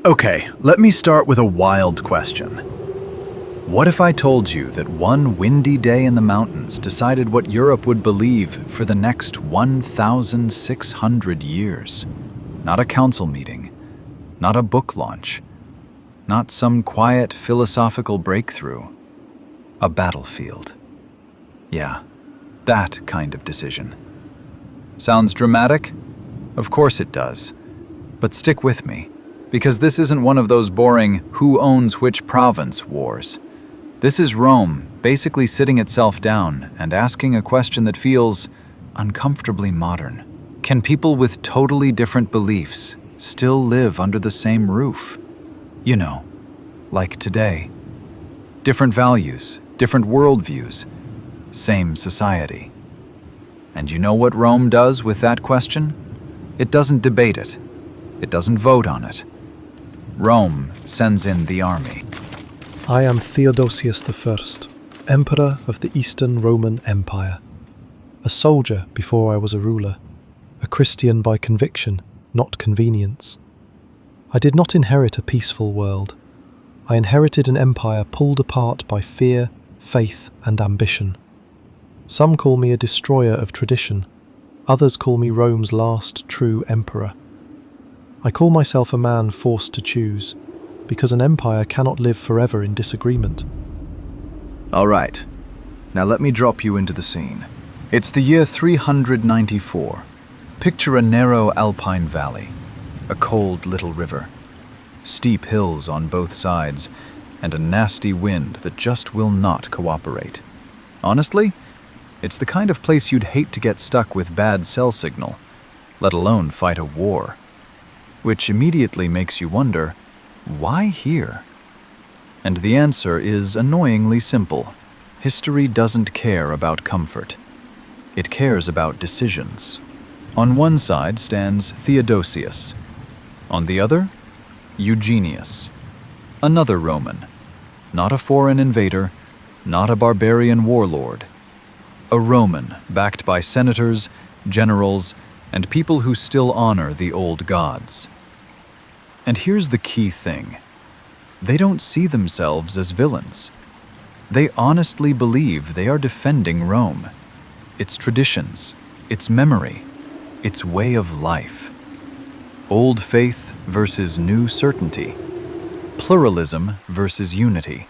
Okay, let me start with a wild question. What if I told you that one windy day in the mountains decided what Europe would believe for the next 1,600 years? Not a council meeting, not a book launch, not some quiet philosophical breakthrough. A battlefield. Yeah, that kind of decision. Sounds dramatic? Of course it does. But stick with me, because this isn't one of those boring who owns which province wars. This is Rome basically sitting itself down and asking a question that feels uncomfortably modern. Can people with totally different beliefs still live under the same roof? You know, like today. Different values, different worldviews, same society. And you know what Rome does with that question? It doesn't debate it. It doesn't vote on it. Rome sends in the army. I am Theodosius I, Emperor of the Eastern Roman Empire. A soldier before I was a ruler. A Christian by conviction, not convenience. I did not inherit a peaceful world. I inherited an empire pulled apart by fear, faith, and ambition. Some call me a destroyer of tradition. Others call me Rome's last true emperor. I call myself a man forced to choose, because an empire cannot live forever in disagreement. All right, now let me drop you into the scene. It's the year 394. Picture a narrow alpine valley, a cold little river, steep hills on both sides, and a nasty wind that just will not cooperate. Honestly, it's the kind of place you'd hate to get stuck with bad cell signal, let alone fight a war. Which immediately makes you wonder, why here? And the answer is annoyingly simple. History doesn't care about comfort. It cares about decisions. On one side stands Theodosius. On the other, Eugenius. Another Roman. Not a foreign invader, not a barbarian warlord. A Roman backed by senators, generals, and people who still honor the old gods. And here's the key thing. They don't see themselves as villains. They honestly believe they are defending Rome, its traditions, its memory, its way of life. Old faith versus new certainty. Pluralism versus unity.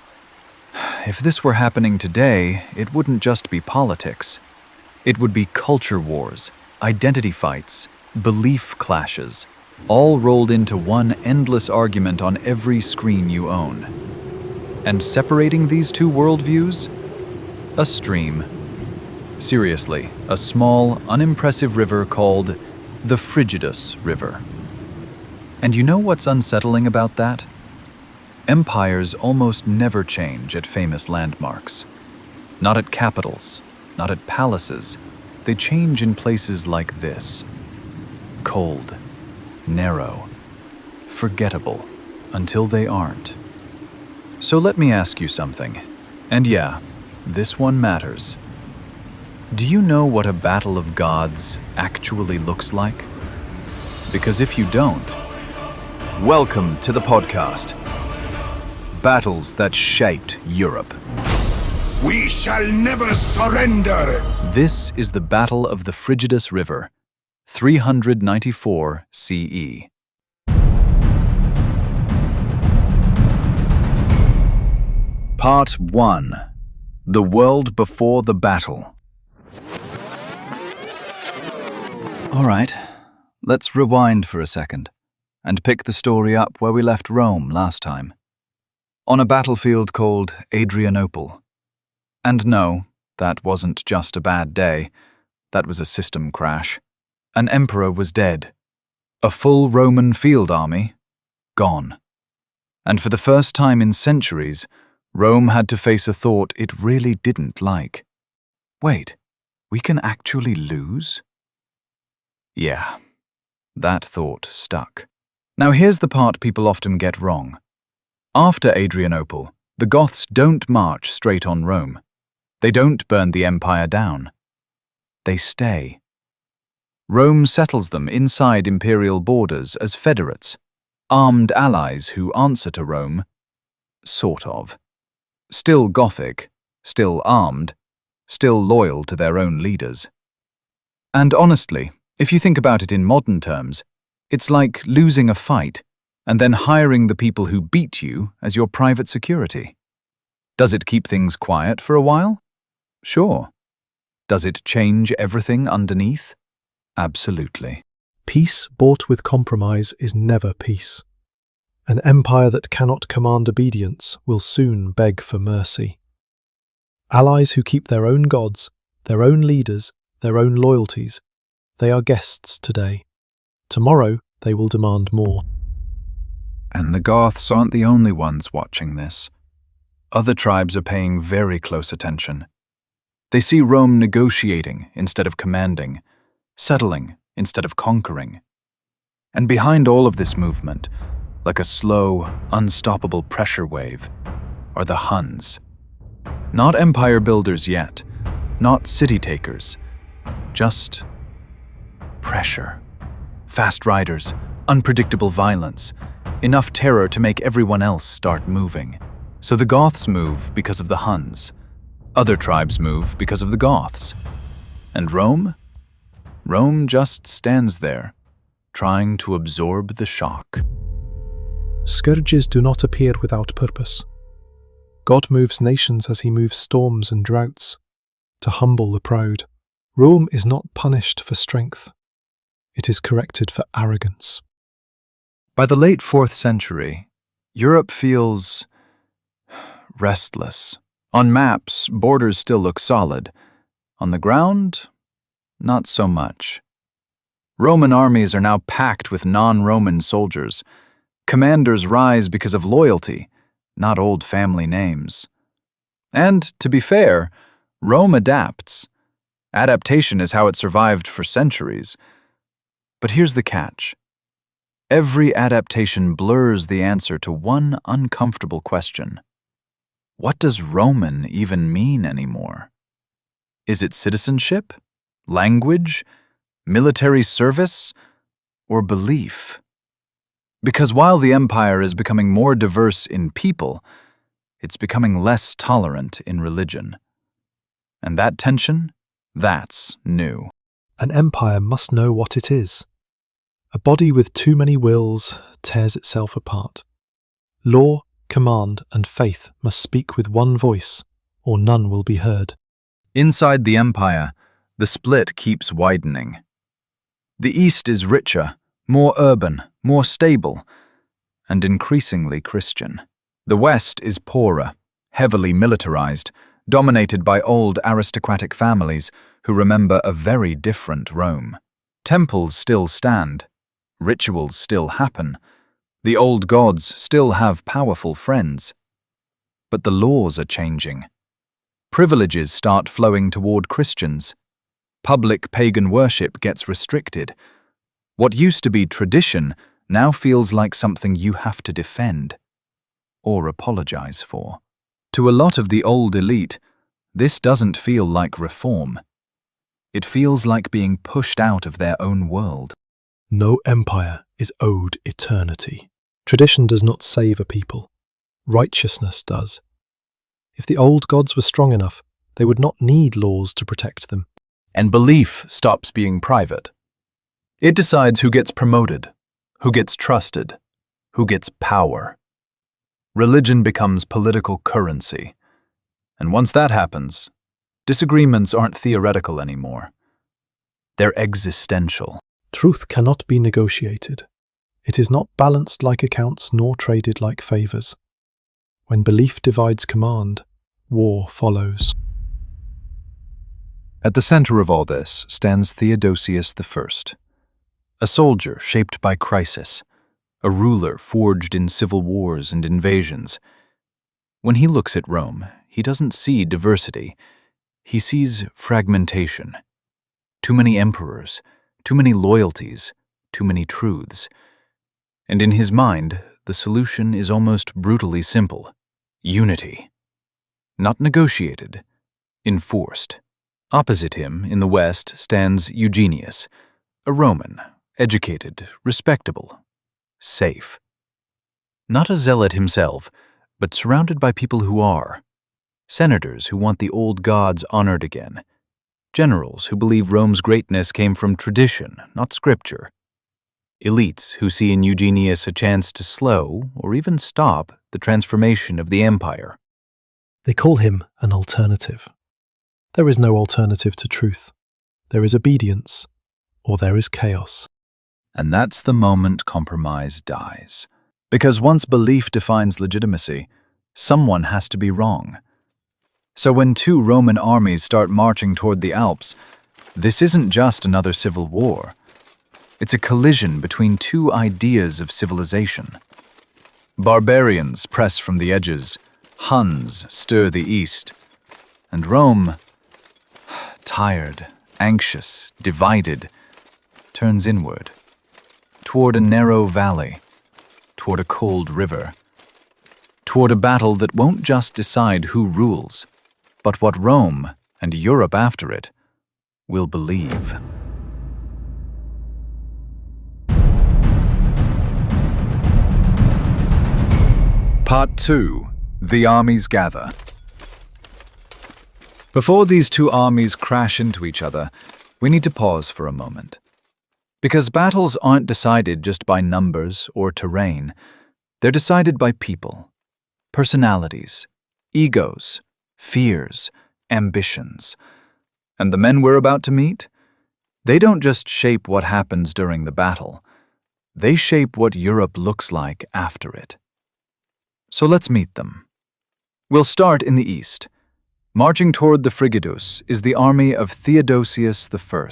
If this were happening today, it wouldn't just be politics. It would be culture wars, identity fights, belief clashes, all rolled into one endless argument on every screen you own. And separating these two worldviews? A stream. Seriously, a small, unimpressive river called the Frigidus River. And you know what's unsettling about that? Empires almost never change at famous landmarks. Not at capitals, not at palaces. They change in places like this. Cold, narrow, forgettable, until they aren't. So let me ask you something. And yeah, this one matters. Do you know what a battle of gods actually looks like? Because if you don't, welcome to the podcast. Battles that shaped Europe. We shall never surrender! This is the Battle of the Frigidus River, 394 CE. Part 1. The World Before the Battle. All right, let's rewind for a second and pick the story up where we left Rome last time. On a battlefield called Adrianople. And no, that wasn't just a bad day. That was a system crash. An emperor was dead. A full Roman field army, gone. And for the first time in centuries, Rome had to face a thought it really didn't like. Wait, we can actually lose? Yeah, that thought stuck. Now here's the part people often get wrong. After Adrianople, the Goths don't march straight on Rome. They don't burn the empire down. They stay. Rome settles them inside imperial borders as federates, armed allies who answer to Rome, sort of. Still Gothic, still armed, still loyal to their own leaders. And honestly, if you think about it in modern terms, it's like losing a fight and then hiring the people who beat you as your private security. Does it keep things quiet for a while? Sure. Does it change everything underneath? Absolutely. Peace bought with compromise is never peace. An empire that cannot command obedience will soon beg for mercy. Allies who keep their own gods, their own leaders, their own loyalties, they are guests today. Tomorrow they will demand more. And the Goths aren't the only ones watching this. Other tribes are paying very close attention. They see Rome negotiating instead of commanding, settling instead of conquering. And behind all of this movement, like a slow, unstoppable pressure wave, are the Huns. Not empire builders yet, not city takers, just pressure. Fast riders, unpredictable violence, enough terror to make everyone else start moving. So the Goths move because of the Huns. Other tribes move because of the Goths. And Rome? Rome just stands there, trying to absorb the shock. Scourges do not appear without purpose. God moves nations as he moves storms and droughts, to humble the proud. Rome is not punished for strength. It is corrected for arrogance. By the late 4th century, Europe feels restless. On maps, borders still look solid. On the ground, not so much. Roman armies are now packed with non-Roman soldiers. Commanders rise because of loyalty, not old family names. And, to be fair, Rome adapts. Adaptation is how it survived for centuries. But here's the catch. Every adaptation blurs the answer to one uncomfortable question. What does Roman even mean anymore? Is it citizenship, language, military service, or belief? Because while the empire is becoming more diverse in people, it's becoming less tolerant in religion. And that tension, that's new. An empire must know what it is. A body with too many wills tears itself apart. Law, command, and faith must speak with one voice, or none will be heard. Inside the empire, the split keeps widening. The East is richer, more urban, more stable, and increasingly Christian. The West is poorer, heavily militarized, dominated by old aristocratic families who remember a very different Rome. Temples still stand. Rituals still happen. The old gods still have powerful friends. But the laws are changing. Privileges start flowing toward Christians. Public pagan worship gets restricted. What used to be tradition now feels like something you have to defend or apologize for. To a lot of the old elite, this doesn't feel like reform. It feels like being pushed out of their own world. No empire is owed eternity. Tradition does not save a people. Righteousness does. If the old gods were strong enough, they would not need laws to protect them. And belief stops being private. It decides who gets promoted, who gets trusted, who gets power. Religion becomes political currency. And once that happens, disagreements aren't theoretical anymore. They're existential. Truth cannot be negotiated. It is not balanced like accounts nor traded like favors. When belief divides command, war follows. At the center of all this stands Theodosius I, a soldier shaped by crisis, a ruler forged in civil wars and invasions. When he looks at Rome, he doesn't see diversity. He sees fragmentation. Too many emperors, too many loyalties, too many truths. And in his mind, the solution is almost brutally simple. Unity. Not negotiated, enforced. Opposite him, in the West, stands Eugenius, a Roman, educated, respectable, safe. Not a zealot himself, but surrounded by people who are. Senators who want the old gods honored again. Generals who believe Rome's greatness came from tradition, not scripture. Elites who see in Eugenius a chance to slow, or even stop, the transformation of the empire. They call him an alternative. There is no alternative to truth. There is obedience, or there is chaos. And that's the moment compromise dies. Because once belief defines legitimacy, someone has to be wrong. So when two Roman armies start marching toward the Alps, this isn't just another civil war. It's a collision between two ideas of civilization. Barbarians press from the edges, Huns stir the east, and Rome, tired, anxious, divided, turns inward, toward a narrow valley, toward a cold river, toward a battle that won't just decide who rules, but what Rome, and Europe after it, will believe. Part 2. The Armies Gather. Before these two armies crash into each other, we need to pause for a moment. Because battles aren't decided just by numbers or terrain, they're decided by people, personalities, egos, fears, ambitions. And the men we're about to meet? They don't just shape what happens during the battle. They shape what Europe looks like after it. So let's meet them. We'll start in the east. Marching toward the Frigidus is the army of Theodosius I.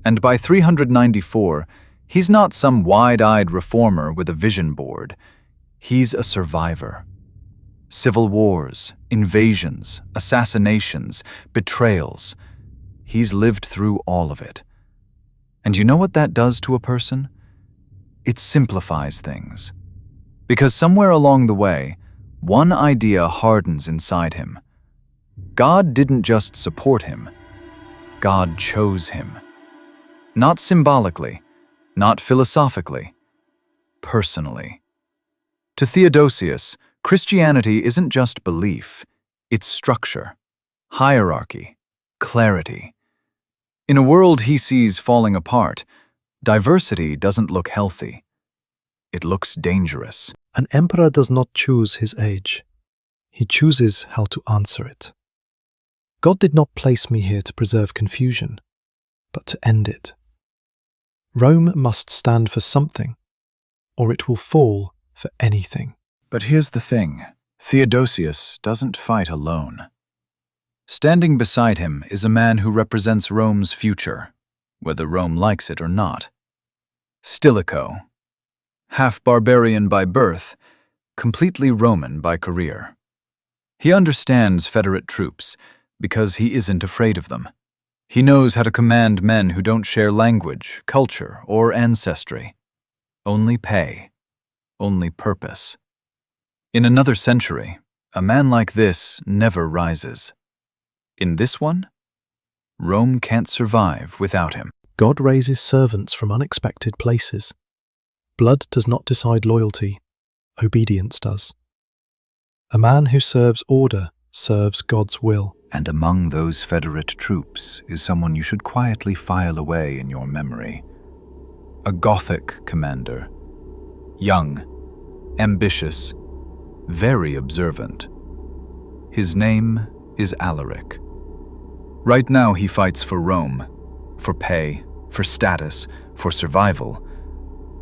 And by 394, he's not some wide-eyed reformer with a vision board. He's a survivor. Civil wars, invasions, assassinations, betrayals. He's lived through all of it. And you know what that does to a person? It simplifies things. Because somewhere along the way, one idea hardens inside him. God didn't just support him. God chose him. Not symbolically, not philosophically, personally. To Theodosius, Christianity isn't just belief, it's structure, hierarchy, clarity. In a world he sees falling apart, diversity doesn't look healthy. It looks dangerous. An emperor does not choose his age. He chooses how to answer it. God did not place me here to preserve confusion, but to end it. Rome must stand for something, or it will fall for anything. But here's the thing. Theodosius doesn't fight alone. Standing beside him is a man who represents Rome's future, whether Rome likes it or not. Stilicho. Half barbarian by birth, completely Roman by career. He understands Federate troops because he isn't afraid of them. He knows how to command men who don't share language, culture, or ancestry. Only pay. Only purpose. In another century, a man like this never rises. In this one, Rome can't survive without him. God raises servants from unexpected places. Blood does not decide loyalty, obedience does. A man who serves order serves God's will. And among those Federate troops is someone you should quietly file away in your memory. A Gothic commander. Young, ambitious, very observant. His name is Alaric. Right now he fights for Rome, for pay, for status, for survival.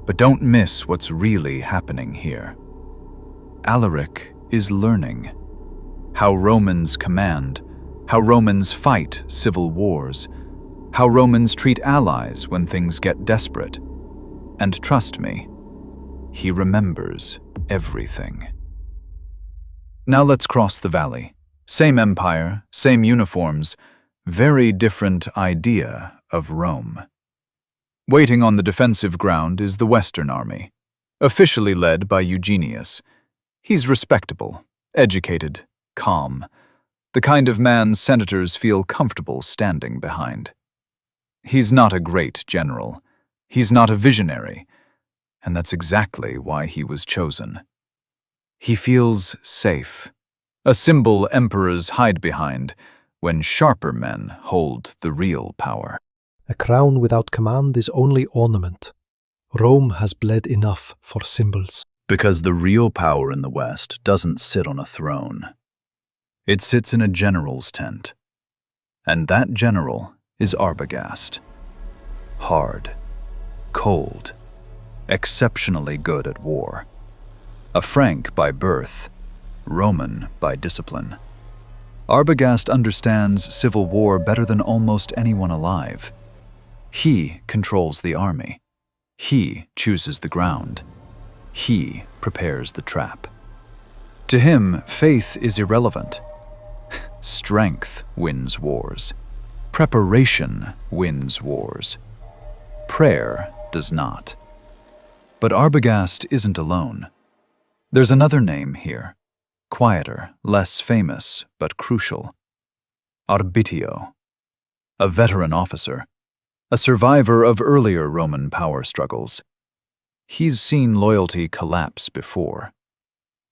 But don't miss what's really happening here. Alaric is learning how Romans command, how Romans fight civil wars, how Romans treat allies when things get desperate. And trust me, he remembers everything. Now let's cross the valley. Same empire, same uniforms, very different idea of Rome. Waiting on the defensive ground is the Western Army, officially led by Eugenius. He's respectable, educated, calm, the kind of man senators feel comfortable standing behind. He's not a great general. He's not a visionary. And that's exactly why he was chosen. He feels safe, a symbol emperors hide behind when sharper men hold the real power. A crown without command is only ornament. Rome has bled enough for symbols. Because the real power in the West doesn't sit on a throne. It sits in a general's tent. And that general is Arbogast. Hard, cold, exceptionally good at war. A Frank by birth, Roman by discipline. Arbogast understands civil war better than almost anyone alive. He controls the army. He chooses the ground. He prepares the trap. To him, faith is irrelevant. Strength wins wars. Preparation wins wars. Prayer does not. But Arbogast isn't alone. There's another name here, quieter, less famous, but crucial. Arbitio, a veteran officer, a survivor of earlier Roman power struggles. He's seen loyalty collapse before.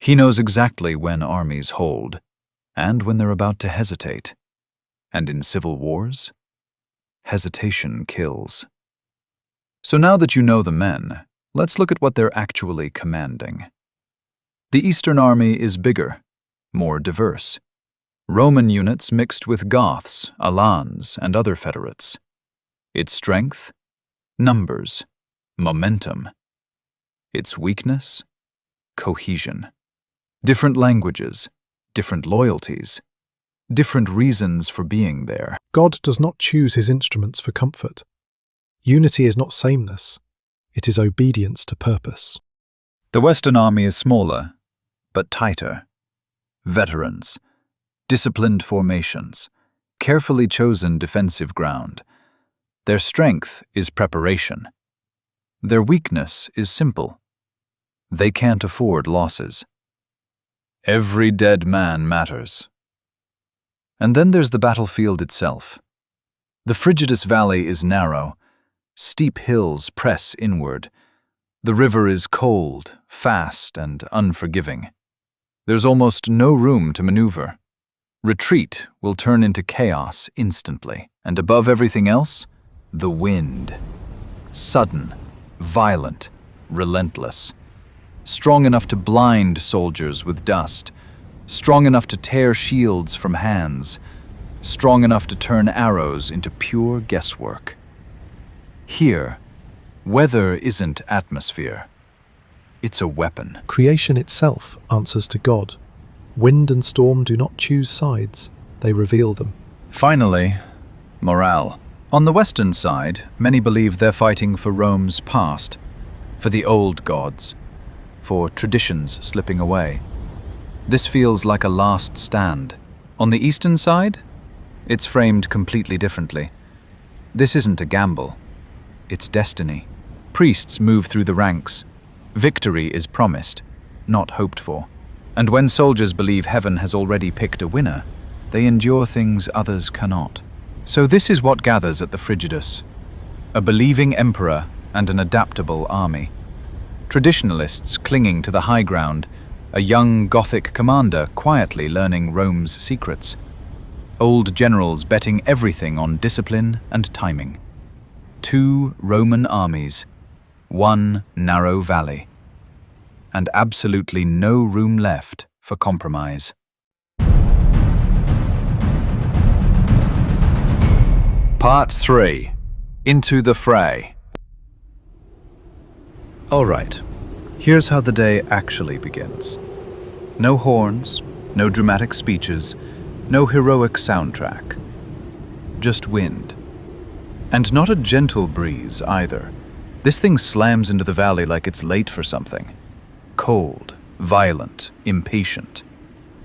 He knows exactly when armies hold, and when they're about to hesitate. And in civil wars, hesitation kills. So now that you know the men, let's look at what they're actually commanding. The Eastern Army is bigger, more diverse. Roman units mixed with Goths, Alans, and other federates. Its strength? Numbers, momentum. Its weakness? Cohesion. Different languages, different loyalties, different reasons for being there. God does not choose his instruments for comfort. Unity is not sameness. It is obedience to purpose. The Western Army is smaller, but tighter. Veterans, disciplined formations, carefully chosen defensive ground. Their strength is preparation. Their weakness is simple. They can't afford losses. Every dead man matters. And then there's the battlefield itself. The Frigidus Valley is narrow. Steep hills press inward. The river is cold, fast, and unforgiving. There's almost no room to maneuver. Retreat will turn into chaos instantly. And above everything else, the wind. Sudden, violent, relentless. Strong enough to blind soldiers with dust. Strong enough to tear shields from hands. Strong enough to turn arrows into pure guesswork. Here, weather isn't atmosphere. It's a weapon. Creation itself answers to God. Wind and storm do not choose sides. They reveal them. Finally, morale. On the Western side, many believe they're fighting for Rome's past, for the old gods, for traditions slipping away. This feels like a last stand. On the Eastern side, it's framed completely differently. This isn't a gamble. It's destiny. Priests move through the ranks. Victory is promised, not hoped for. And when soldiers believe heaven has already picked a winner, they endure things others cannot. So this is what gathers at the Frigidus: a believing emperor and an adaptable army. Traditionalists clinging to the high ground, a young Gothic commander quietly learning Rome's secrets. Old generals betting everything on discipline and timing. 2 Roman armies, 1 narrow valley, and absolutely no room left for compromise. Part 3. Into the Fray. All right, here's how the day actually begins. No horns, no dramatic speeches, no heroic soundtrack. Just wind. And not a gentle breeze either. This thing slams into the valley like it's late for something. Cold, violent, impatient.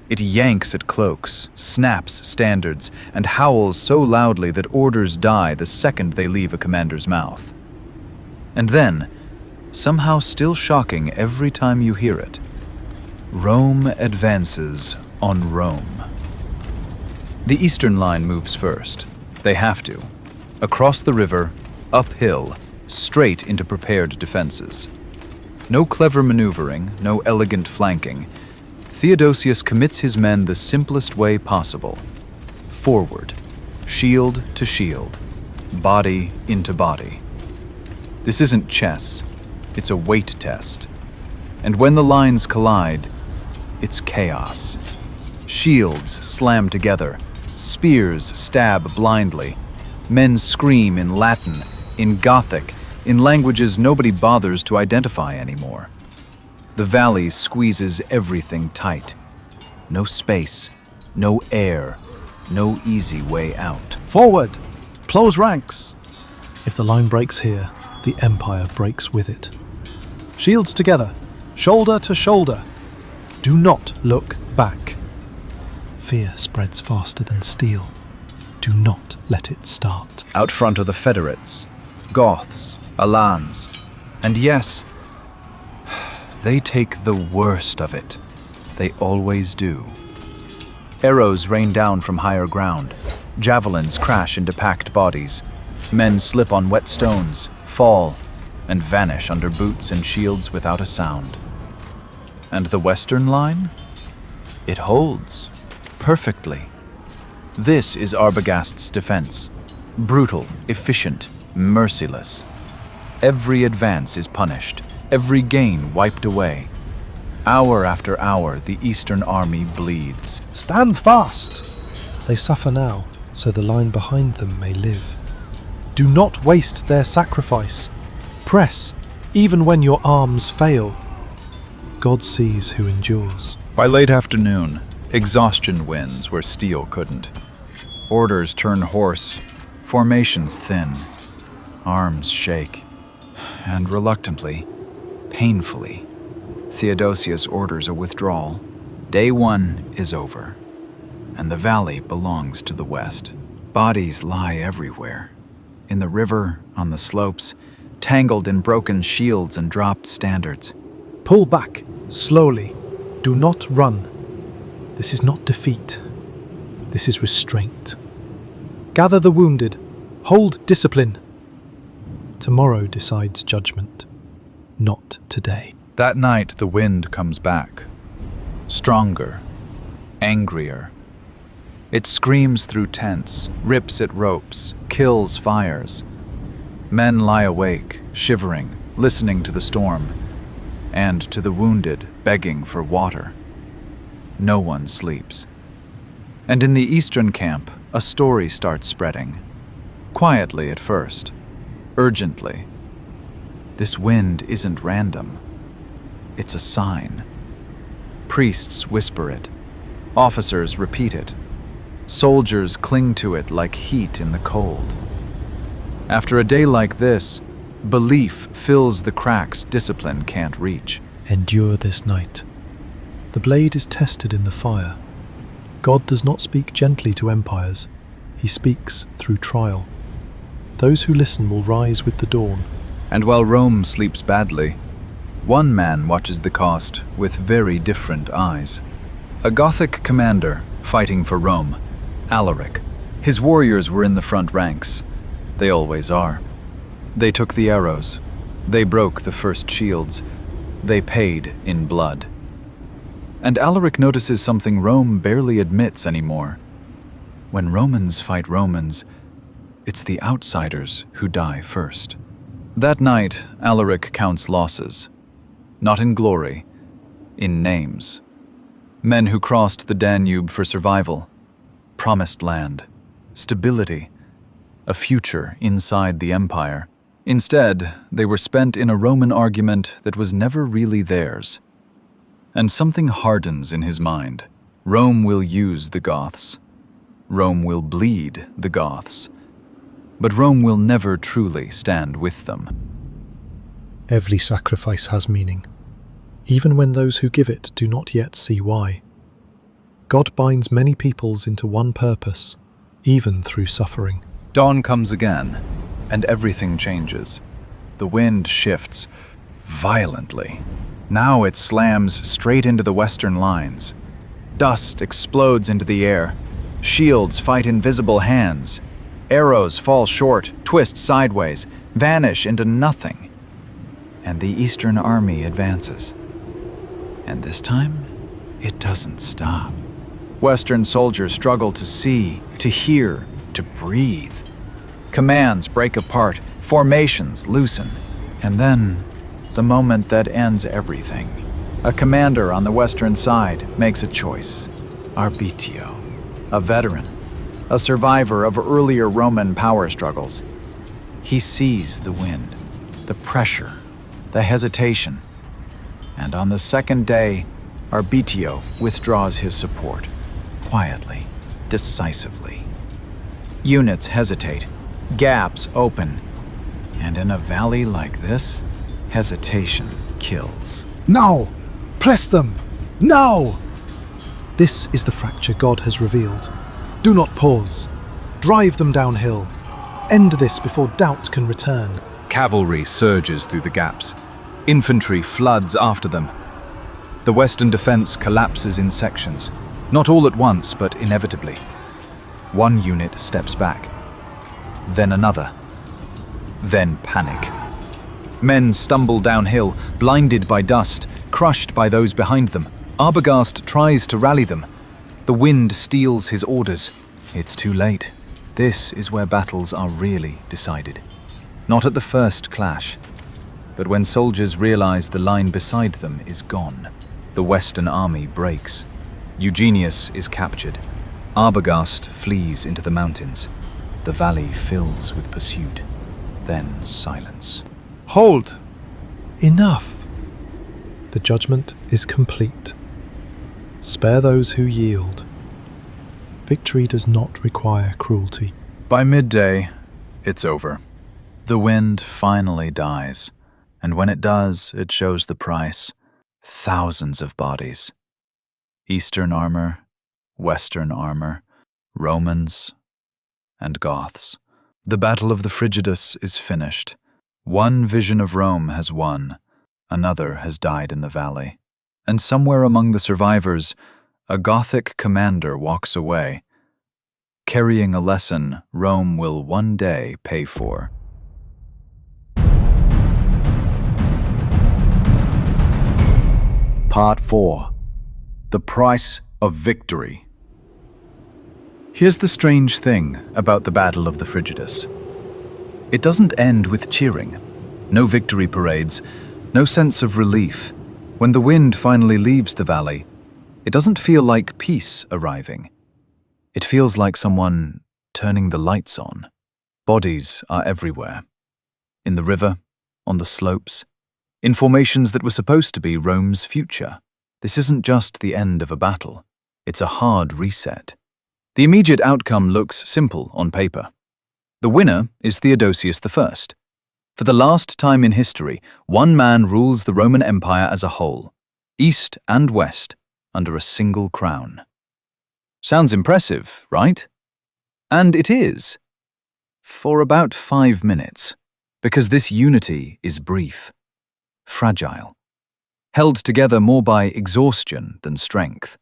It yanks at cloaks, snaps standards, and howls so loudly that orders die the second they leave a commander's mouth. And then, somehow still shocking every time you hear it, Rome advances on Rome. The Eastern line moves first. They have to. Across the river, uphill, straight into prepared defenses. No clever maneuvering, no elegant flanking, Theodosius commits his men the simplest way possible. Forward, shield to shield, body into body. This isn't chess, it's a weight test. And when the lines collide, it's chaos. Shields slam together, spears stab blindly, men scream in Latin, in Gothic, in languages nobody bothers to identify anymore. The valley squeezes everything tight. No space, no air, no easy way out. Forward! Close ranks! If the line breaks here, the Empire breaks with it. Shields together, shoulder to shoulder. Do not look back. Fear spreads faster than steel. Do not let it start. Out front are the Federates, Goths, Alans, and yes, they take the worst of it. They always do. Arrows rain down from higher ground. Javelins crash into packed bodies. Men slip on wet stones, fall, and vanish under boots and shields without a sound. And the Western line? It holds. Perfectly. This is Arbogast's defense. Brutal, efficient, merciless. Every advance is punished, every gain wiped away. Hour after hour, the Eastern Army bleeds. Stand fast! They suffer now, so the line behind them may live. Do not waste their sacrifice. Press, even when your arms fail. God sees who endures. By late afternoon, exhaustion wins where steel couldn't. Orders turn hoarse, formations thin, arms shake, and reluctantly, painfully, Theodosius orders a withdrawal. Day 1 is over, and the valley belongs to the west. Bodies lie everywhere, in the river, on the slopes, tangled in broken shields and dropped standards. Pull back, slowly. Do not run. This is not defeat. This is restraint. Gather the wounded. Hold discipline. Tomorrow decides judgment, not today. That night the wind comes back. Stronger, angrier. It screams through tents, rips at ropes, kills fires. Men lie awake, shivering, listening to the storm, and to the wounded begging for water. No one sleeps. And in the eastern camp, a story starts spreading. Quietly at first, urgently. This wind isn't random. It's a sign. Priests whisper it. Officers repeat it. Soldiers cling to it like heat in the cold. After a day like this, belief fills the cracks discipline can't reach. Endure this night. The blade is tested in the fire. God does not speak gently to empires. He speaks through trial. Those who listen will rise with the dawn. And while Rome sleeps badly, one man watches the cost with very different eyes. A Gothic commander fighting for Rome, Alaric. His warriors were in the front ranks. They always are. They took the arrows. They broke the first shields. They paid in blood. And Alaric notices something Rome barely admits anymore. When Romans fight Romans, it's the outsiders who die first. That night, Alaric counts losses. Not in glory, in names. Men who crossed the Danube for survival, promised land, stability, a future inside the empire. Instead, they were spent in a Roman argument that was never really theirs. And something hardens in his mind. Rome will use the Goths. Rome will bleed the Goths. But Rome will never truly stand with them. Every sacrifice has meaning, even when those who give it do not yet see why. God binds many peoples into one purpose, even through suffering. Dawn comes again, and everything changes. The wind shifts violently. Now it slams straight into the western lines. Dust explodes into the air. Shields fight invisible hands. Arrows fall short, twist sideways, vanish into nothing. And the Eastern Army advances. And this time, it doesn't stop. Western soldiers struggle to see, to hear, to breathe. Commands break apart, formations loosen, and then the moment that ends everything. A commander on the western side makes a choice. Arbitio, a veteran, a survivor of earlier Roman power struggles. He sees the wind, the pressure, the hesitation, and on the second day, Arbitio withdraws his support, quietly, decisively. Units hesitate, gaps open, and in a valley like this, hesitation kills. Now! Press them! Now! This is the fracture God has revealed. Do not pause. Drive them downhill. End this before doubt can return. Cavalry surges through the gaps. Infantry floods after them. The western defense collapses in sections, not all at once, but inevitably. One unit steps back, then another, then panic. Men stumble downhill, blinded by dust, crushed by those behind them. Arbogast tries to rally them. The wind steals his orders. It's too late. This is where battles are really decided. Not at the first clash, but when soldiers realize the line beside them is gone. The Western army breaks. Eugenius is captured. Arbogast flees into the mountains. The valley fills with pursuit, then silence. Hold! Enough! The judgment is complete. Spare those who yield. Victory does not require cruelty. By midday, it's over. The wind finally dies, and when it does, it shows the price. Thousands of bodies. Eastern armor, Western armor, Romans, and Goths. The Battle of the Frigidus is finished. One vision of Rome has won, another has died in the valley. And somewhere among the survivors, a Gothic commander walks away, carrying a lesson Rome will one day pay for. Part 4. The Price of Victory. Here's the strange thing about the Battle of the Frigidus. It doesn't end with cheering. No victory parades, no sense of relief. When the wind finally leaves the valley, it doesn't feel like peace arriving. It feels like someone turning the lights on. Bodies are everywhere. In the river, on the slopes, in formations that were supposed to be Rome's future. This isn't just the end of a battle. It's a hard reset. The immediate outcome looks simple on paper. The winner is Theodosius I. For the last time in history, one man rules the Roman Empire as a whole, east and west, under a single crown. Sounds impressive, right? And it is. For about 5 minutes, because this unity is brief, fragile, held together more by exhaustion than strength.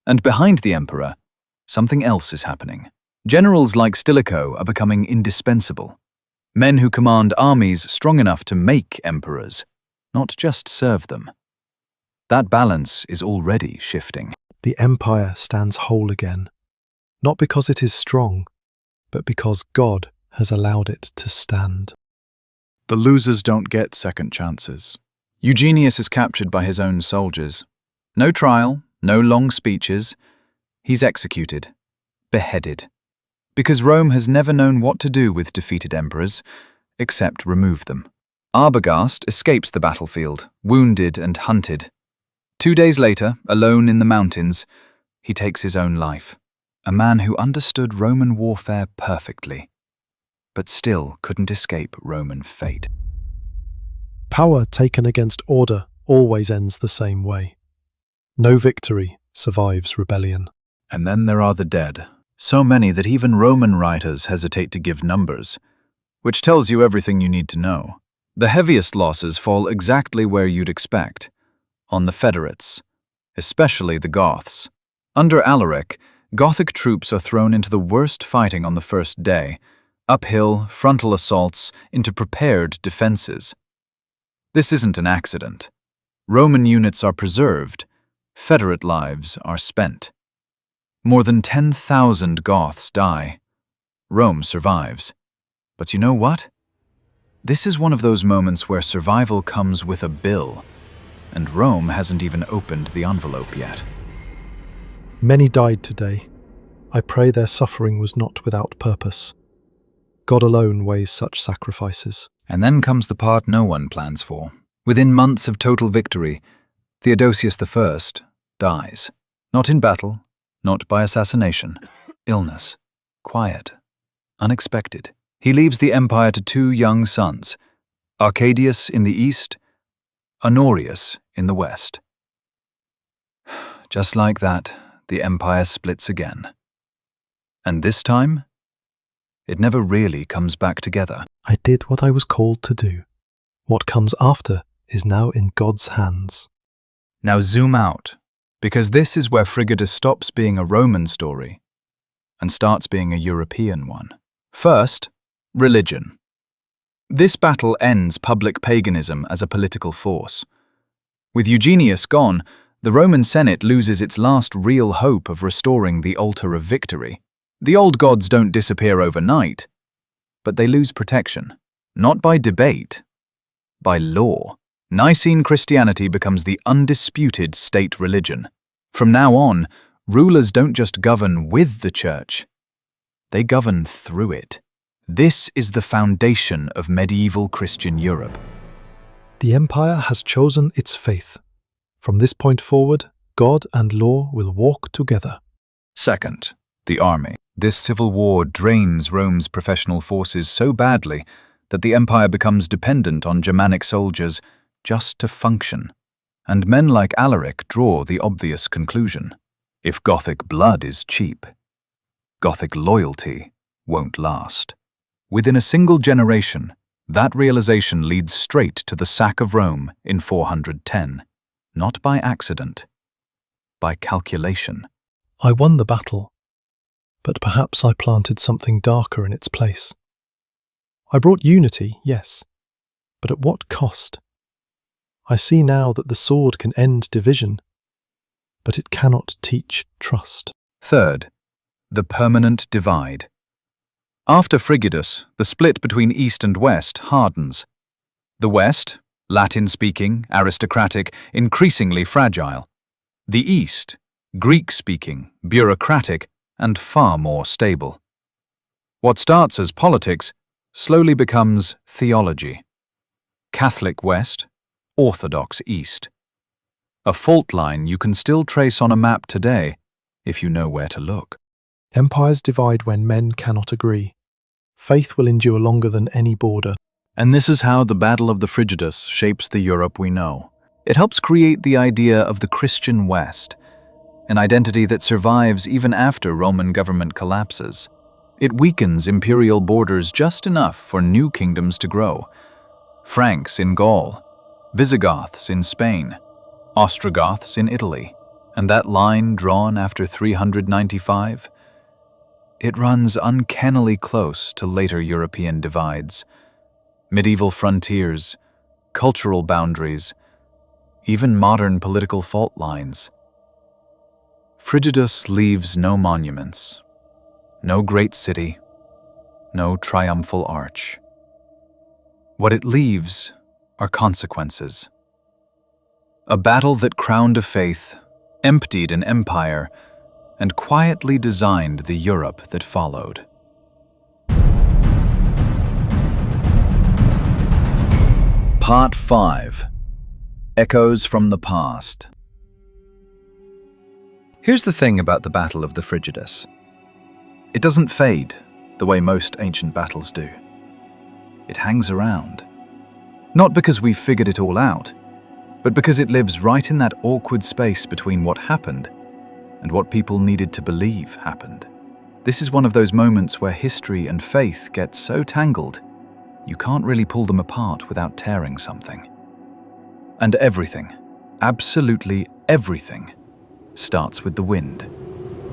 And behind the emperor, something else is happening. Generals like Stilicho are becoming indispensable. Men who command armies strong enough to make emperors, not just serve them. That balance is already shifting. The empire stands whole again, not because it is strong, but because God has allowed it to stand. The losers don't get second chances. Eugenius is captured by his own soldiers. No trial, no long speeches. He's executed, beheaded. Because Rome has never known what to do with defeated emperors, except remove them. Arbogast escapes the battlefield, wounded and hunted. 2 days later, alone in the mountains, he takes his own life. A man who understood Roman warfare perfectly, but still couldn't escape Roman fate. Power taken against order always ends the same way. No victory survives rebellion. And then there are the dead. So many that even Roman writers hesitate to give numbers, which tells you everything you need to know. The heaviest losses fall exactly where you'd expect, on the federates, especially the Goths. Under Alaric, Gothic troops are thrown into the worst fighting on the first day, uphill, frontal assaults into prepared defenses. This isn't an accident. Roman units are preserved, Federate lives are spent. More than 10,000 Goths die. Rome survives. But you know what? This is one of those moments where survival comes with a bill, and Rome hasn't even opened the envelope yet. Many died today. I pray their suffering was not without purpose. God alone weighs such sacrifices. And then comes the part no one plans for. Within months of total victory, Theodosius I dies. Not in battle, not by assassination. Illness. Quiet. Unexpected. He leaves the empire to two young sons, Arcadius in the east, Honorius in the west. Just like that, the empire splits again. And this time, it never really comes back together. I did what I was called to do. What comes after is now in God's hands. Now zoom out, because this is where Frigidus stops being a Roman story and starts being a European one. First, religion. This battle ends public paganism as a political force. With Eugenius gone, the Roman Senate loses its last real hope of restoring the altar of victory. The old gods don't disappear overnight, but they lose protection, not by debate, by law. Nicene Christianity becomes the undisputed state religion. From now on, rulers don't just govern with the church, they govern through it. This is the foundation of medieval Christian Europe. The empire has chosen its faith. From this point forward, God and law will walk together. Second, the army. This civil war drains Rome's professional forces so badly that the empire becomes dependent on Germanic soldiers just to function. And men like Alaric draw the obvious conclusion. If Gothic blood is cheap, Gothic loyalty won't last. Within a single generation, that realization leads straight to the sack of Rome in 410, not by accident, by calculation. I won the battle, but perhaps I planted something darker in its place. I brought unity, yes, but at what cost? I see now that the sword can end division, but it cannot teach trust. Third, the permanent divide. After Frigidus, the split between East and West hardens. The West, Latin-speaking, aristocratic, increasingly fragile. The East, Greek-speaking, bureaucratic, and far more stable. What starts as politics slowly becomes theology. Catholic West, Orthodox East. A fault line you can still trace on a map today if you know where to look. Empires divide when men cannot agree. Faith will endure longer than any border. And this is how the Battle of the Frigidus shapes the Europe we know. It helps create the idea of the Christian West, an identity that survives even after Roman government collapses. It weakens imperial borders just enough for new kingdoms to grow. Franks in Gaul, Visigoths in Spain, Ostrogoths in Italy, and that line drawn after 395? It runs uncannily close to later European divides, medieval frontiers, cultural boundaries, even modern political fault lines. Frigidus leaves no monuments, no great city, no triumphal arch. What it leaves are consequences. A battle that crowned a faith, emptied an empire, and quietly designed the Europe that followed. Part 5. Echoes from the Past. Here's the thing about the Battle of the Frigidus. It doesn't fade the way most ancient battles do. It hangs around. Not because we've figured it all out, but because it lives right in that awkward space between what happened and what people needed to believe happened. This is one of those moments where history and faith get so tangled, you can't really pull them apart without tearing something. And everything, absolutely everything, starts with the wind.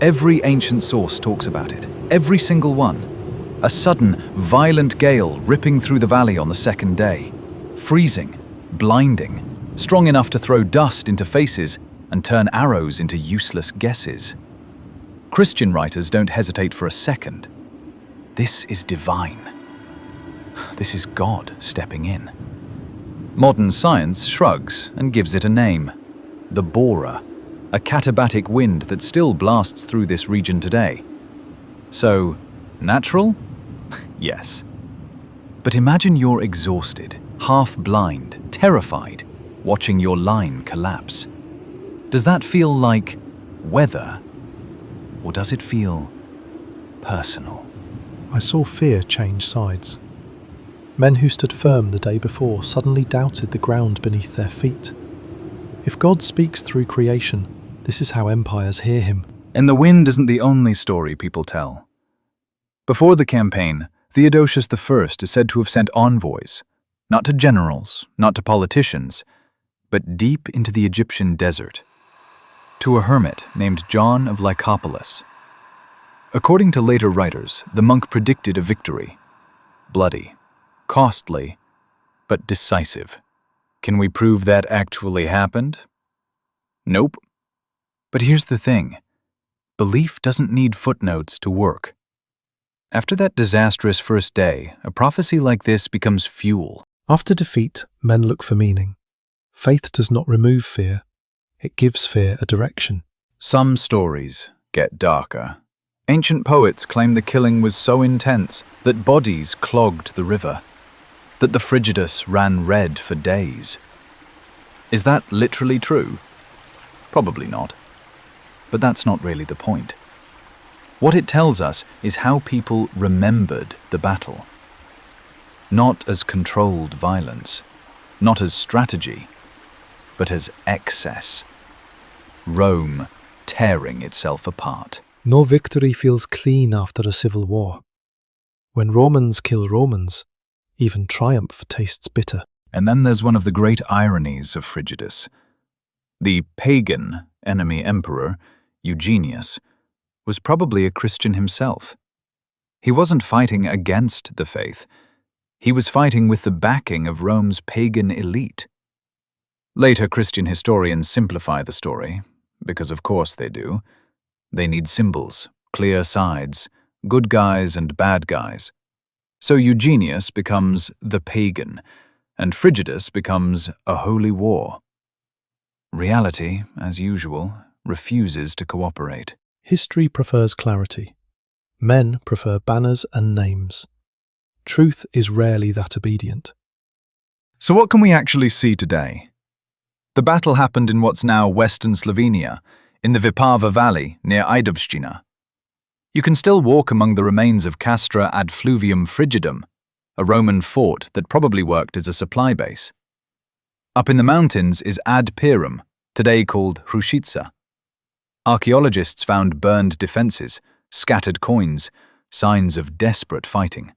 Every ancient source talks about it, every single one. A sudden, violent gale ripping through the valley on the second day, freezing, blinding, strong enough to throw dust into faces and turn arrows into useless guesses. Christian writers don't hesitate for a second. This is divine. This is God stepping in. Modern science shrugs and gives it a name: the borer, a katabatic wind that still blasts through this region today. So, natural? Yes. But imagine you're exhausted, half-blind, terrified, watching your line collapse. Does that feel like weather? Or does it feel personal? I saw fear change sides. Men who stood firm the day before suddenly doubted the ground beneath their feet. If God speaks through creation, this is how empires hear him. And the wind isn't the only story people tell. Before the campaign, Theodosius I is said to have sent envoys, not to generals, not to politicians, but deep into the Egyptian desert, to a hermit named John of Lycopolis. According to later writers, the monk predicted a victory: bloody, costly, but decisive. Can we prove that actually happened? Nope. But here's the thing: belief doesn't need footnotes to work. After that disastrous first day, a prophecy like this becomes fuel. After defeat, men look for meaning. Faith does not remove fear, it gives fear a direction. Some stories get darker. Ancient poets claim the killing was so intense that bodies clogged the river, that the Frigidus ran red for days. Is that literally true? Probably not. But that's not really the point. What it tells us is how people remembered the battle. Not as controlled violence, not as strategy, but as excess. Rome tearing itself apart. No victory feels clean after a civil war. When Romans kill Romans, even triumph tastes bitter. And then there's one of the great ironies of Frigidus. The pagan enemy emperor, Eugenius, was probably a Christian himself. He wasn't fighting against the faith. He was fighting with the backing of Rome's pagan elite. Later Christian historians simplify the story, because of course they do. They need symbols, clear sides, good guys and bad guys. So Eugenius becomes the pagan, and Frigidus becomes a holy war. Reality, as usual, refuses to cooperate. History prefers clarity. Men prefer banners and names. Truth is rarely that obedient. So what can we actually see today? The battle happened in what's now western Slovenia, in the Vipava Valley near Ajdovština. You can still walk among the remains of Castra ad Fluvium Frigidum, a Roman fort that probably worked as a supply base. Up in the mountains is Ad Pirum, today called Hrušica. Archaeologists found burned defenses, scattered coins, signs of desperate fighting.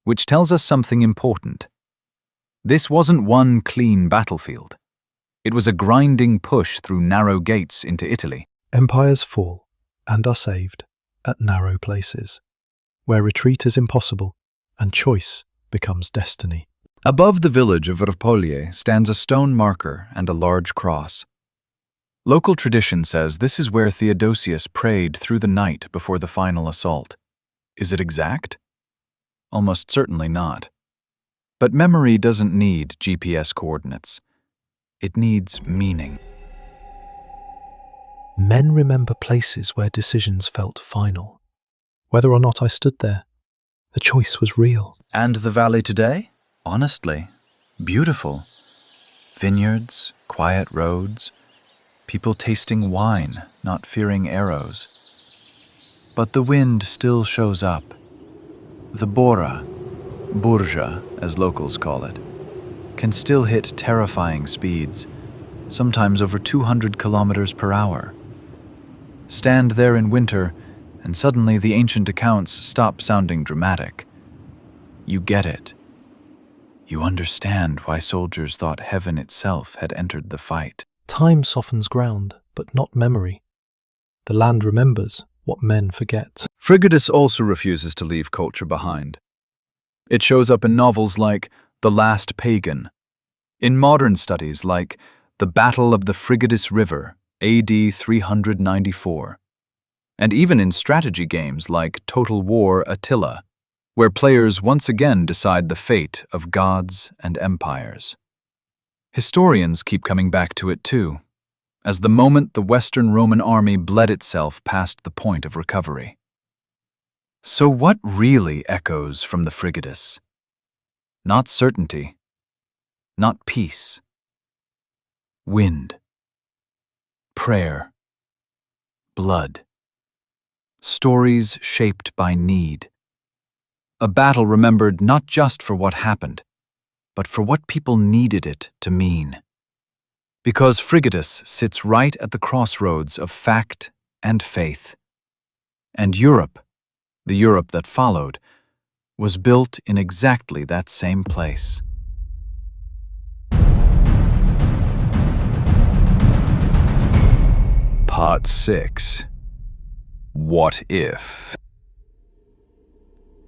Which tells us something important. This wasn't one clean battlefield. It was a grinding push through narrow gates into Italy. Empires fall and are saved at narrow places, where retreat is impossible and choice becomes destiny. Above the village of Vrpolje stands a stone marker and a large cross. Local tradition says this is where Theodosius prayed through the night before the final assault. Is it exact? Almost certainly not. But memory doesn't need GPS coordinates. It needs meaning. Men remember places where decisions felt final. Whether or not I stood there, the choice was real. And the valley today? Honestly, beautiful. Vineyards, quiet roads, people tasting wine, not fearing arrows. But the wind still shows up. The bora, burja as locals call it, can still hit terrifying speeds, sometimes over 200 kilometers per hour. Stand there in winter, and suddenly the ancient accounts stop sounding dramatic. You get it. You understand why soldiers thought heaven itself had entered the fight. Time softens ground, but not memory. The land remembers what men forget. Frigidus also refuses to leave culture behind. It shows up in novels like The Last Pagan, in modern studies like The Battle of the Frigidus River AD 394, and even in strategy games like Total War Attila, where players once again decide the fate of gods and empires. Historians keep coming back to it too, as the moment the Western Roman army bled itself past the point of recovery. So what really echoes from the Frigidus? Not certainty, not peace. Wind, prayer, blood. Stories shaped by need. A battle remembered not just for what happened, but for what people needed it to mean. Because Frigidus sits right at the crossroads of fact and faith. And Europe, the Europe that followed, was built in exactly that same place. Part 6. What if?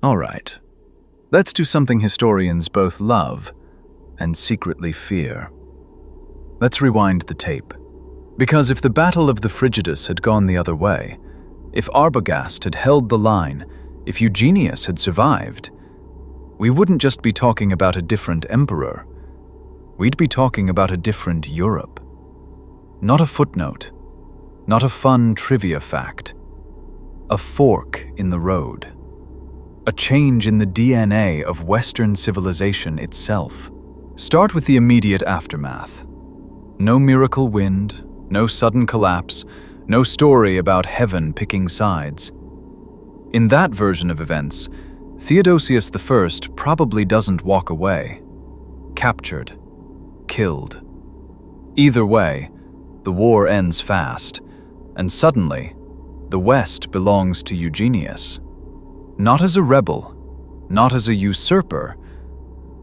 All right, let's do something historians both love and secretly fear. Let's rewind the tape. Because if the Battle of the Frigidus had gone the other way, if Arbogast had held the line, if Eugenius had survived, we wouldn't just be talking about a different emperor. We'd be talking about a different Europe. Not a footnote, not a fun trivia fact. A fork in the road. A change in the DNA of Western civilization itself. Start with the immediate aftermath. No miracle wind, no sudden collapse, no story about heaven picking sides. In that version of events, Theodosius I probably doesn't walk away. Captured. Killed. Either way, the war ends fast, and suddenly, the West belongs to Eugenius. Not as a rebel, not as a usurper,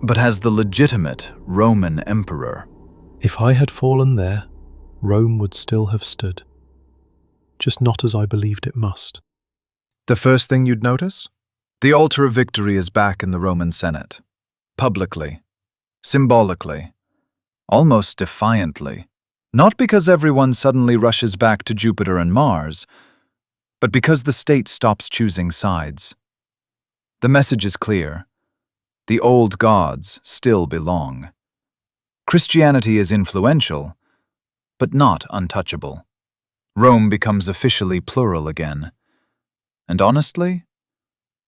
but as the legitimate Roman emperor. If I had fallen there, Rome would still have stood. Just not as I believed it must. The first thing you'd notice? The altar of victory is back in the Roman Senate. Publicly. Symbolically. Almost defiantly. Not because everyone suddenly rushes back to Jupiter and Mars, but because the state stops choosing sides. The message is clear. The old gods still belong. Christianity is influential, but not untouchable. Rome becomes officially plural again. And honestly,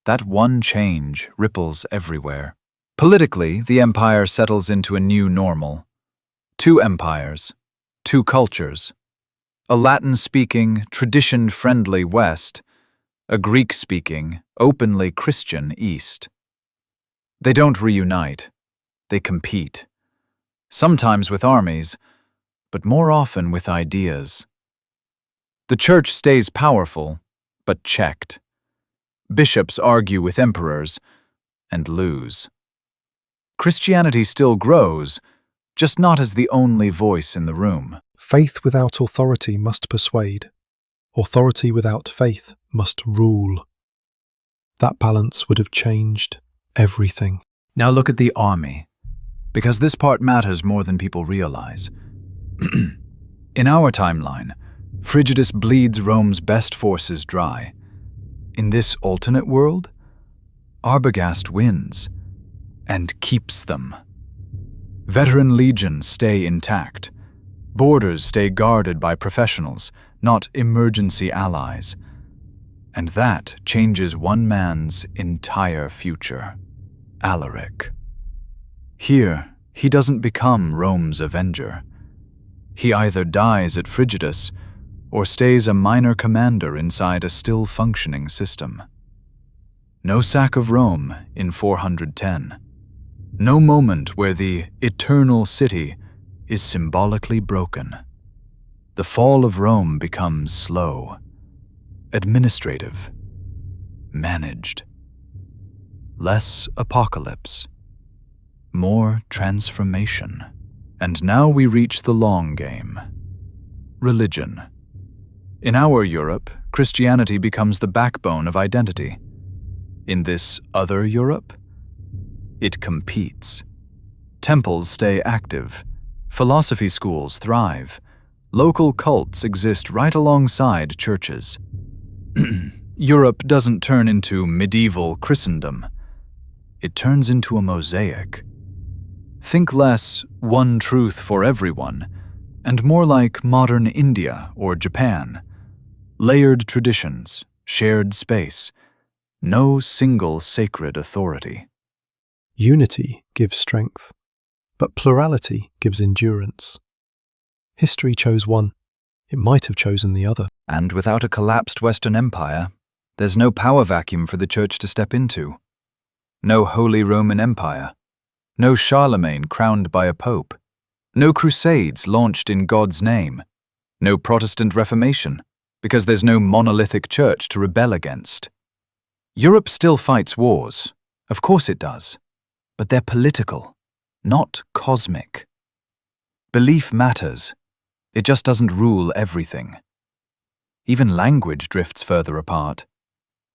that one change ripples everywhere. Politically, the empire settles into a new normal. 2 empires, 2 cultures. A Latin-speaking, tradition-friendly West, a Greek-speaking, openly Christian East. They don't reunite. They compete. Sometimes with armies, but more often with ideas. The church stays powerful, but checked. Bishops argue with emperors and lose. Christianity still grows, just not as the only voice in the room. Faith without authority must persuade. Authority without faith must rule. That balance would have changed everything. Now look at the army, because this part matters more than people realize. In our timeline, Frigidus bleeds Rome's best forces dry. In this alternate world, Arbogast wins and keeps them. Veteran legions stay intact. Borders stay guarded by professionals, not emergency allies. And that changes one man's entire future. Alaric. Here, he doesn't become Rome's avenger. He either dies at Frigidus or stays a minor commander inside a still-functioning system. No sack of Rome in 410. No moment where the eternal city is symbolically broken. The fall of Rome becomes slow, administrative, managed. Less apocalypse, more transformation. And now we reach the long game. Religion. In our Europe, Christianity becomes the backbone of identity. In this other Europe, it competes. Temples stay active. Philosophy schools thrive. Local cults exist right alongside churches. Europe doesn't turn into medieval Christendom. It turns into a mosaic. Think less one truth for everyone, and more like modern India or Japan. Layered traditions, shared space, no single sacred authority. Unity gives strength, but plurality gives endurance. History chose one. It might have chosen the other. And without a collapsed Western Empire, there's no power vacuum for the Church to step into. No Holy Roman Empire. No Charlemagne crowned by a pope. No crusades launched in God's name. No Protestant Reformation, because there's no monolithic church to rebel against. Europe still fights wars. Of course it does. But they're political, not cosmic. Belief matters. It just doesn't rule everything. Even language drifts further apart.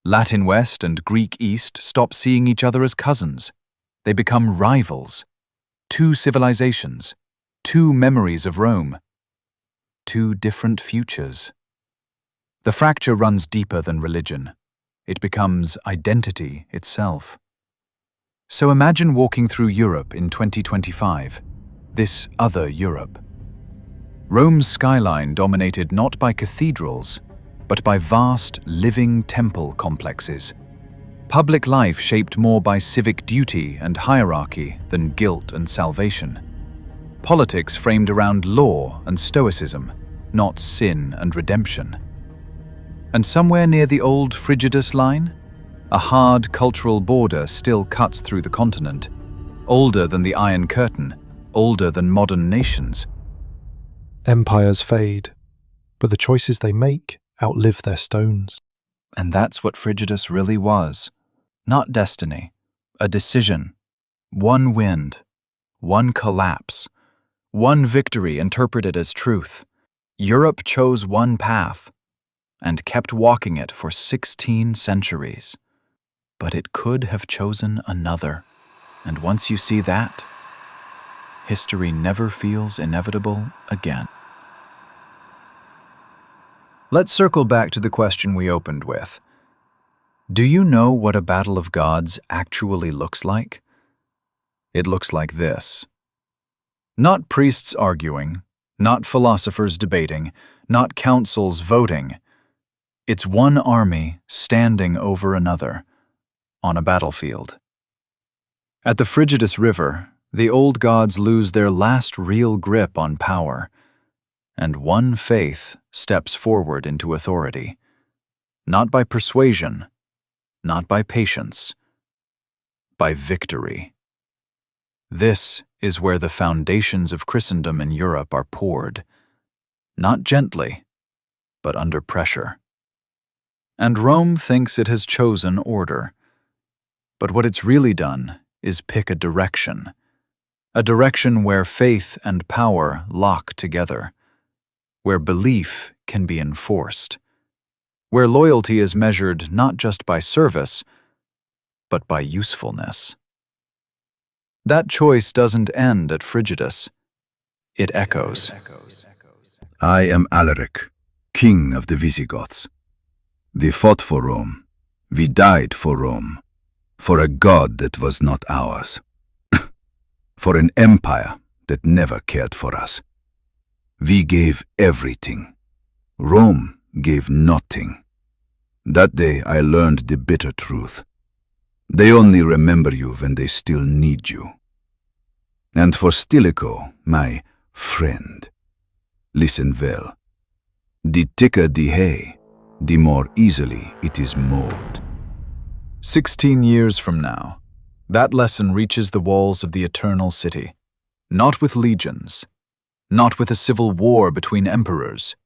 Latin West and Greek East stop seeing each other as cousins. They become rivals. Two civilizations, two memories of Rome, two different futures. The fracture runs deeper than religion. It becomes identity itself. So imagine walking through Europe in 2025, this other Europe. Rome's skyline dominated not by cathedrals, but by vast, living temple complexes. Public life shaped more by civic duty and hierarchy than guilt and salvation. Politics framed around law and stoicism, not sin and redemption. And somewhere near the old Frigidus line, a hard cultural border still cuts through the continent, older than the Iron Curtain, older than modern nations. Empires fade, but the choices they make outlive their stones. And that's what Frigidus really was. Not destiny, a decision. One wind, one collapse, one victory interpreted as truth. Europe chose one path and kept walking it for 16 centuries. But it could have chosen another. And once you see that, history never feels inevitable again. Let's circle back to the question we opened with. Do you know what a battle of gods actually looks like? It looks like this. Not priests arguing, not philosophers debating, not councils voting. It's one army standing over another on a battlefield. At the Frigidus River, the old gods lose their last real grip on power, and one faith steps forward into authority, not by persuasion, not by patience, by victory. This is where the foundations of Christendom in Europe are poured, not gently, but under pressure. And Rome thinks it has chosen order, but what it's really done is pick a direction where faith and power lock together, where belief can be enforced, where loyalty is measured not just by service, but by usefulness. That choice doesn't end at Frigidus. It echoes. I am Alaric, king of the Visigoths. We fought for Rome. We died for Rome. For a god that was not ours. For an empire that never cared for us. We gave everything. Rome gave nothing. That day I learned the bitter truth. They only remember you when they still need you. And for Stilicho, my friend, listen well. The thicker the hay, the more easily it is mowed. 16 years from now, that lesson reaches the walls of the Eternal City, not with legions, not with a civil war between emperors,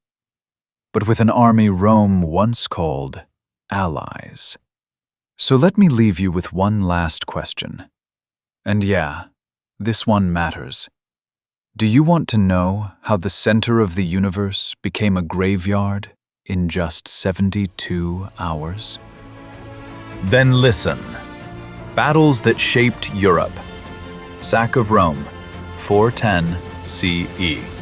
but with an army Rome once called allies. So let me leave you with one last question. And yeah, this one matters. Do you want to know how the center of the universe became a graveyard in just 72 hours? Then listen. Battles that shaped Europe. Sack of Rome, 410 CE.